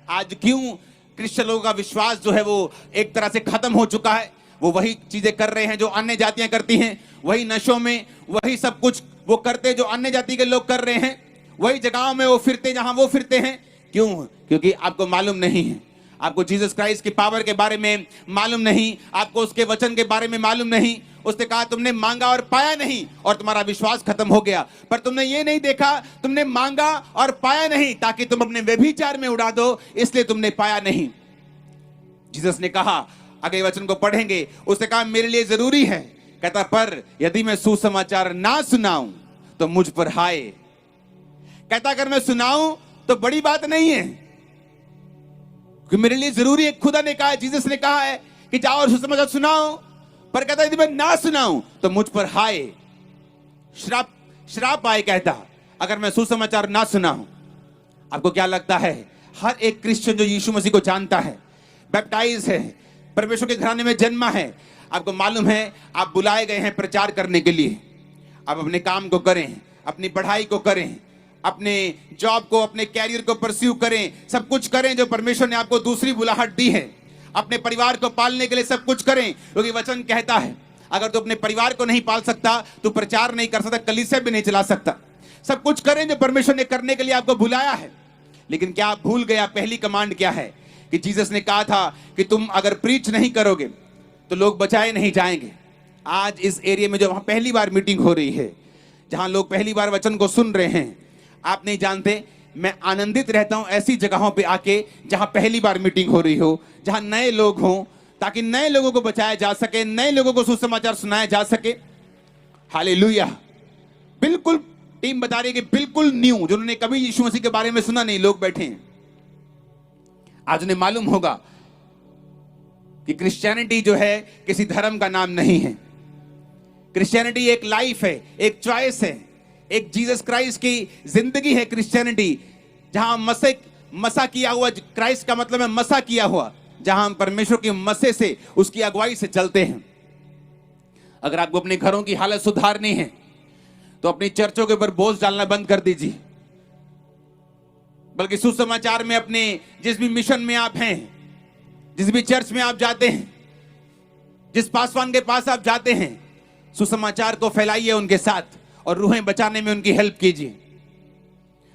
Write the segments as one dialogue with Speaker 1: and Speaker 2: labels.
Speaker 1: आज क्यों क्रिश्चियन लोगों का विश्वास जो है वो एक तरह से खत्म हो चुका है। वो वही चीजें कर रहे हैं जो अन्य जातियां करती हैं, वही नशों में वही सब कुछ वो करते जो अन्य जाति के लोग कर रहे हैं, वही जगहों में वो फिरते जहां वो फिरते हैं। क्यों? क्योंकि आपको मालूम नहीं है, आपको जीसस क्राइस्ट की पावर के बारे में मालूम नहीं, आपको उसके वचन के बारे में मालूम नहीं। उसने कहा तुमने मांगा और पाया नहीं और तुम्हारा विश्वास खत्म हो गया। पर तुमने ये नहीं देखा, तुमने मांगा और पाया नहीं ताकि तुम अपने व्यभिचार में उड़ा दो, इसलिए तुमने पाया नहीं। जीसस ने कहा, अगले वचन को पढ़ेंगे, उसने कहा मेरे लिए जरूरी है, कहता पर यदि मैं सुसमाचार ना सुनाऊं तो मुझ पर हाय। कहता अगर मैं सुनाऊं तो बड़ी बात नहीं है, क्योंकि मेरे लिए जरूरी है। खुदा ने कहा, जीसस ने कहा है कि जाओ और सुसमाचार सुनाओ, पर कहता यदि मैं ना सुनाऊं तो मुझ पर हाय, श्राप आए। कहता अगर मैं सुसमाचार ना सुनाऊं। आपको क्या लगता है, हर एक क्रिश्चियन जो यीशु मसीह को जानता है, बैप्टाइज है, परमेश्वर के घराने में जन्मा है, आपको मालूम है आप बुलाए गए हैं प्रचार करने के लिए। आप अपने काम को करें, अपनी पढ़ाई को करें, अपने जॉब को, अपने कैरियर को परस्यू करें, सब कुछ करें जो परमेश्वर ने आपको दूसरी बुलाहट दी है। अपने परिवार को पालने के लिए सब कुछ करें, क्योंकि वचन कहता है अगर तू अपने परिवार को नहीं पाल सकता तो प्रचार नहीं कर सकता, कलीसिया भी नहीं चला सकता। सब कुछ करें जो परमेश्वर ने करने के लिए आपको बुलाया है। लेकिन क्या आप भूल गया पहली कमांड क्या है? कि जीसस ने कहा था कि तुम अगर प्रीच नहीं करोगे तो लोग बचाए नहीं जाएंगे। आज इस एरिया में जो वहां पहली बार मीटिंग हो रही है, जहां लोग पहली बार वचन को सुन रहे हैं, आप नहीं जानते मैं आनंदित रहता हूं ऐसी जगहों पे आके जहां पहली बार मीटिंग हो रही हो, जहां नए लोग हों, ताकि नए लोगों को बचाया जा सके, नए लोगों को सुसमाचार सुनाया जा सके। हालेलुया। बिल्कुल टीम बता रही है कि बिल्कुल न्यू, जिन्होंने कभी यीशु मसीह के बारे में सुना नहीं, लोग बैठे हैं। आज उन्हें मालूम होगा कि क्रिश्चियनिटी जो है किसी धर्म का नाम नहीं है। क्रिश्चियनिटी एक लाइफ है, एक चॉइस है, एक जीसस क्राइस्ट की जिंदगी है क्रिश्चियनिटी, जहां मसा किया हुआ, क्राइस्ट का मतलब है मसा किया हुआ, जहां हम परमेश्वर की मसे से, उसकी अगुवाई से चलते हैं। अगर आपको अपने घरों की हालत सुधारनी है तो अपनी चर्चों के ऊपर बोझ डालना बंद कर दीजिए, बल्कि सुसमाचार में अपने जिस भी मिशन में आप हैं, जिस भी चर्च में आप जाते हैं, जिस पासवान के पास आप जाते हैं, सुसमाचार को फैलाइए उनके साथ और रूहें बचाने में उनकी हेल्प कीजिए।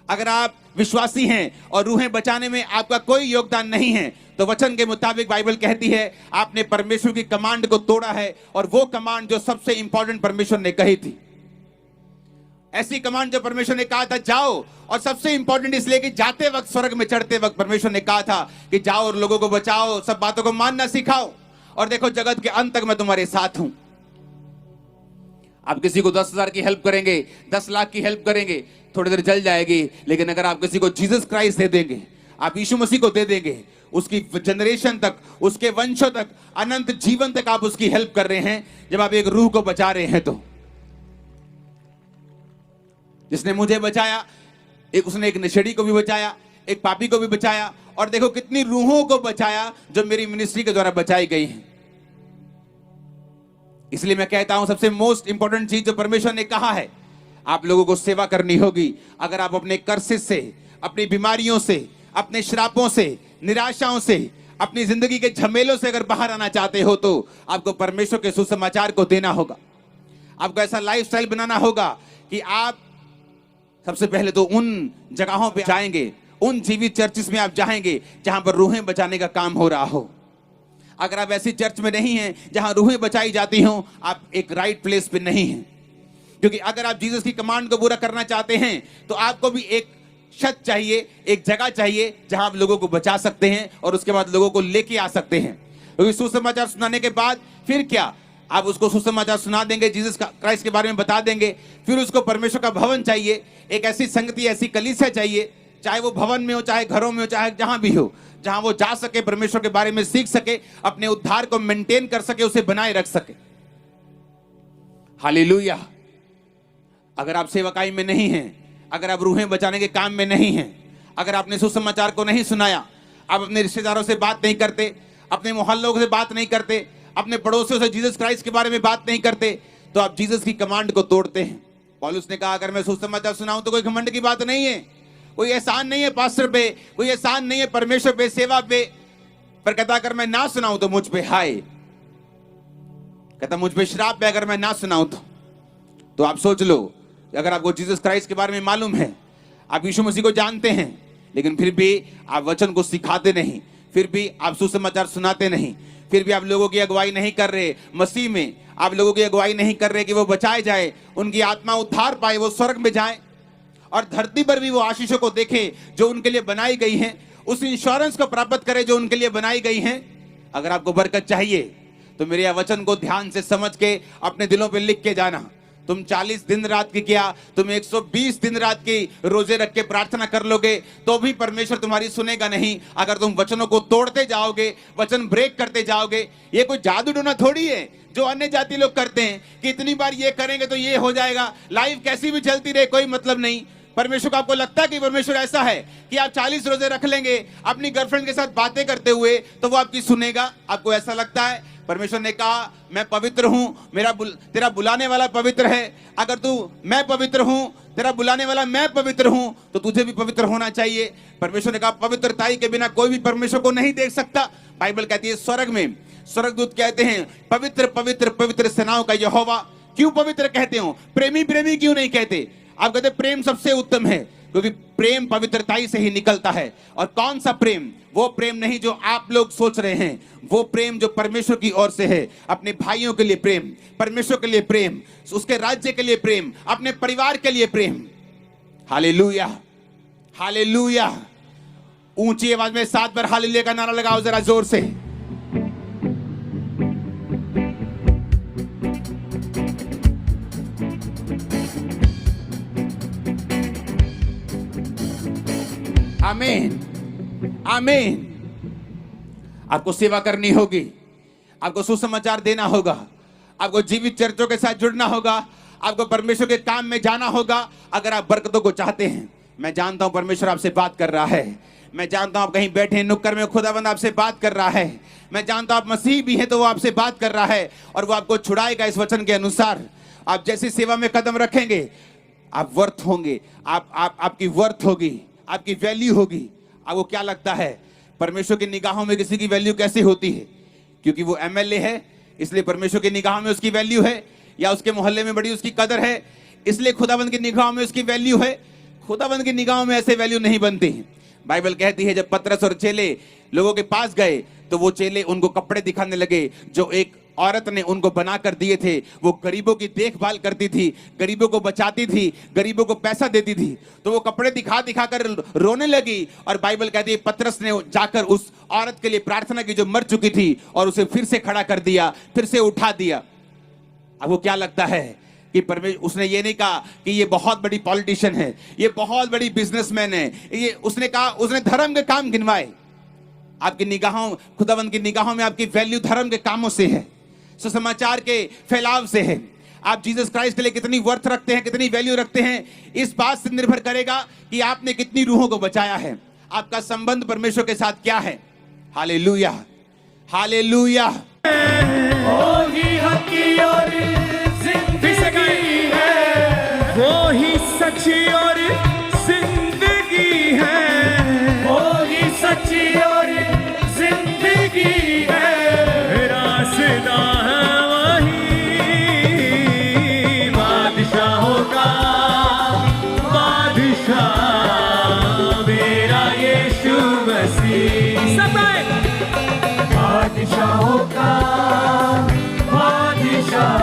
Speaker 1: अगर आप विश्वासी हैं और रूहें बचाने में आपका कोई योगदान नहीं है तो वचन के मुताबिक बाइबल कहती है आपने परमेश्वर की कमांड को तोड़ा है, और वो कमांड जो सबसे इंपॉर्टेंट परमेश्वर ने कही थी, ऐसी कमांड जो परमेश्वर ने कहा था जाओ, और सबसे इंपॉर्टेंट इसलिए कि जाते वक्त, स्वर्ग में चढ़ते वक्त परमेश्वर ने कहा था कि जाओ और लोगों को बचाओ, सब बातों को मानना सिखाओ, और देखो जगत के अंत तक मैं तुम्हारे साथ हूं। आप किसी को 10,000 की हेल्प करेंगे, 10 लाख की हेल्प करेंगे, थोड़ी देर जल जाएगी। लेकिन अगर आप किसी को जीसस क्राइस्ट दे देंगे, आप यीशु मसीह को दे देंगे, उसकी जनरेशन तक, उसके वंशों तक, अनंत जीवन तक आप उसकी हेल्प कर रहे हैं। जब आप एक रूह को बचा रहे हैं तो जिसने मुझे बचाया, उसने एक नशेड़ी को भी बचाया, एक पापी को भी बचाया, और देखो कितनी रूहों को बचाया जो मेरी मिनिस्ट्री के द्वारा बचाई गई हैं। इसलिए मैं कहता हूं सबसे मोस्ट इंपॉर्टेंट चीज जो परमेश्वर ने कहा है, आप लोगों को सेवा करनी होगी। अगर आप अपने कर्सेस से, अपनी बीमारियों से, अपने श्रापों से, निराशाओं से, अपनी जिंदगी के झमेलों से अगर बाहर आना चाहते हो तो आपको परमेश्वर के सुसमाचार को देना होगा। आपको ऐसा लाइफस्टाइल बनाना होगा कि आप सबसे पहले तो उन जगहों पे जाएंगे, उन जीवित चर्चिस में आप जाएंगे जहां पर रूहें बचाने का काम हो रहा हो। अगर आप ऐसी चर्च में नहीं हैं जहां रूहें बचाई जाती हों, आप एक राइट प्लेस पे नहीं हैं। क्योंकि अगर आप जीसस की कमांड को पूरा करना चाहते हैं तो आपको भी एक छत चाहिए, एक जगह चाहिए जहां आप लोगों को बचा सकते हैं और उसके बाद लोगों को लेके आ सकते हैं। क्योंकि सुसमाचार सुनाने के बाद फिर क्या, आप उसको सुसमाचार सुना देंगे, जीसस क्राइस्ट के बारे में बता देंगे, फिर उसको परमेश्वर का भवन चाहिए, एक ऐसी संगति, ऐसी कलीसिया चाहिए, चाहे वो भवन में हो, चाहे घरों में हो, चाहे जहां भी हो, जहां वो जा सके, परमेश्वर के बारे में सीख सके, अपने उद्धार को मेंटेन कर सके, उसे बनाए रख सके। हालेलुया। अगर आप सेवकाई में नहीं हैं, अगर आप रूहें बचाने के काम में नहीं हैं, अगर आपने सुसमाचार को नहीं सुनाया, आप अपने रिश्तेदारों से बात नहीं करते, अपने मोहल्लों से बात नहीं करते, अपने पड़ोसियों से जीसस क्राइस्ट के बारे में बात नहीं करते, तो आप जीसस की कमांड को तोड़ते हैं। पौलुस ने कहा अगर मैं सुसमाचार सुनाऊं तो कोई घमंड की बात नहीं है, कोई एहसान नहीं है पास्टर पे, कोई एहसान नहीं है परमेश्वर पे, सेवा पे। पर कहता अगर मैं ना सुनाऊं तो मुझ पे हाय, कहता मुझ पे श्राप है अगर मैं ना सुनाऊं तो आप सोच लो, अगर आपको जीसस क्राइस्ट के बारे में मालूम है, आप यीशु मसीह को जानते हैं, लेकिन फिर भी आप वचन को सिखाते नहीं, फिर भी आप सुसमाचार सुनाते नहीं, फिर भी आप लोगों की अगुवाई नहीं कर रहे मसीह में, आप लोगों की अगुवाई नहीं कर रहे कि वो बचाए जाए, उनकी आत्मा उद्धार पाए, वो स्वर्ग में जाए और धरती पर भी वो आशीषों को देखें जो उनके लिए बनाई गई हैं, उस इंश्योरेंस को प्राप्त करें जो उनके लिए बनाई गई हैं। अगर आपको बरकत चाहिए तो मेरे यह वचन को ध्यान से समझ के अपने दिलों पे लिख के जाना। तुम 40 दिन रात की किया, तुम 120 दिन रात की रोजे रख के प्रार्थना कर लोगे तो भी परमेश्वर तुम्हारी सुनेगा नहीं। अगर तुम वचनों को तोड़ते जाओगे, वचन ब्रेक करते जाओगे, ये कोई जादू टोना थोड़ी है जो अन्य जाति लोग करते हैं कि इतनी बार ये करेंगे तो ये हो जाएगा, लाइफ कैसी भी चलती रहे कोई मतलब नहीं। परमेश्वर को आपको लगता है कि परमेश्वर ऐसा है कि आप 40 रोजे रख लेंगे अपनी गर्लफ्रेंड के साथ बातें करते हुए तो वो आपकी सुनेगा? आपको ऐसा लगता है? परमेश्वर ने कहा मैं पवित्र हूं, तेरा बुलाने वाला पवित्र है। अगर मैं पवित्र हूं, तेरा बुलाने वाला मैं पवित्र हूं, तो तुझे भी पवित्र होना चाहिए। परमेश्वर ने कहा पवित्रताई के बिना कोई भी परमेश्वर को नहीं देख सकता। बाइबल कहती है स्वर्ग में स्वर्गदूत कहते हैं पवित्र पवित्र पवित्र सेनाओं का यहोवा। क्यों पवित्र कहते हो? प्रेमी प्रेमी क्यों नहीं कहते? आप कहते प्रेम सबसे उत्तम है, क्योंकि प्रेम पवित्रताई से ही निकलता है। और कौन सा प्रेम? वो प्रेम नहीं जो आप लोग सोच रहे हैं, वो प्रेम जो परमेश्वर की ओर से है। अपने भाइयों के लिए प्रेम, परमेश्वर के लिए प्रेम, उसके राज्य के लिए प्रेम, अपने परिवार के लिए प्रेम। Hallelujah, hallelujah. ऊंची आवाज में 7 बार हालेलुया का नारा लगाओ जरा जोर से। आमीन, आमीन। आपको सेवा करनी होगी, आपको सुसमाचार देना होगा, आपको जीवित चर्चों के साथ जुड़ना होगा, आपको परमेश्वर के काम में जाना होगा। अगर आप बरकतों को चाहते हैं, मैं जानता हूं परमेश्वर आपसे बात कर रहा है। मैं जानता हूं आप कहीं बैठे नुक्कड़ में, खुदाबंद आपसे बात कर रहा है। मैं जानता हूं आप मसीह भी हैं तो वो आपसे बात कर रहा है और वो आपको छुड़ाएगा इस वचन के अनुसार। आप जैसी सेवा में कदम रखेंगे आप वर्थ होंगे, आपकी वर्थ होगी, आपकी वैल्यू होगी। आपको क्या लगता है परमेश्वर की निगाहों में किसी की वैल्यू कैसे होती है? क्योंकि वो एमएलए है इसलिए परमेश्वर की निगाहों में उसकी वैल्यू है, या उसके मोहल्ले में बड़ी उसकी कदर है इसलिए खुदाबंद की निगाहों में उसकी वैल्यू है? खुदाबंद की निगाहों में ऐसे वैल्यू नहीं बनती। बाइबल कहती है जब पतरस और चेले लोगों के पास गए तो वो चेले उनको कपड़े दिखाने लगे जो एक औरत ने उनको बनाकर दिए थे। वो गरीबों की देखभाल करती थी, गरीबों को बचाती थी, गरीबों को पैसा देती थी। तो वो कपड़े दिखा दिखा कर रोने लगी और बाइबल कहती है पतरस ने जाकर उस औरत के लिए प्रार्थना की जो मर चुकी थी और उसे फिर से खड़ा कर दिया, फिर से उठा दिया। अब वो क्या लगता है कि परमेश्वर, उसने ये नहीं कहा कि ये बहुत बड़ी पॉलिटिशियन है, ये बहुत बड़ी बिजनेसमैन है, ये उसने कहा, उसने धर्म के काम गिनवाए। आपकी निगाहों, खुदावंद की निगाहों में आपकी वैल्यू धर्म के कामों से है, सुसमाचार के फैलाव से है। आप जीसस क्राइस्ट के लिए कितनी वर्थ रखते हैं, कितनी वैल्यू रखते हैं, इस बात से निर्भर करेगा कि आपने कितनी रूहों को बचाया है, आपका संबंध परमेश्वर के साथ क्या है। Hallelujah, hallelujah.
Speaker 2: वो ही हकी और जिंदगी है, वो ही सच्ची और जिंदगी है, वो ही सच्ची और जिंदगी है। रास्ता है वही बादशाहों का बादशाह मेरा यीशु मसीह। सब बादशाहों का बादशाह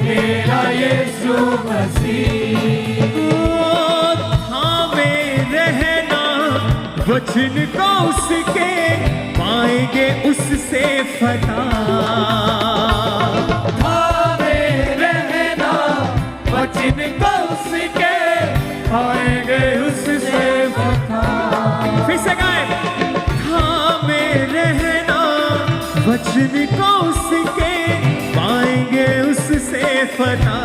Speaker 2: मेरा यीशु मसीह। हमें रहना वचन को उसके, पाएंगे उससे फतह। हमें रहना वचन को उसके, पाएंगे उससे फतह। फिर से गाएं, हमें रहना वचन को उसके, पाएंगे उससे फतह।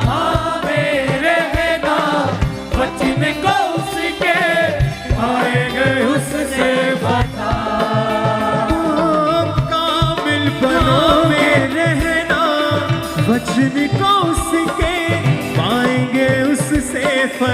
Speaker 2: हमें रहना वचन को उसके, पाएंगे उससे फतह। कामिल बनो में रहना वचन को उसके, पाएंगे उससे फतह।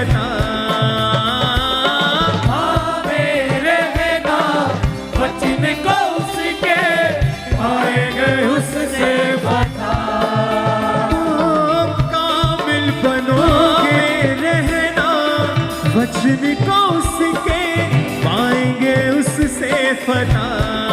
Speaker 2: फना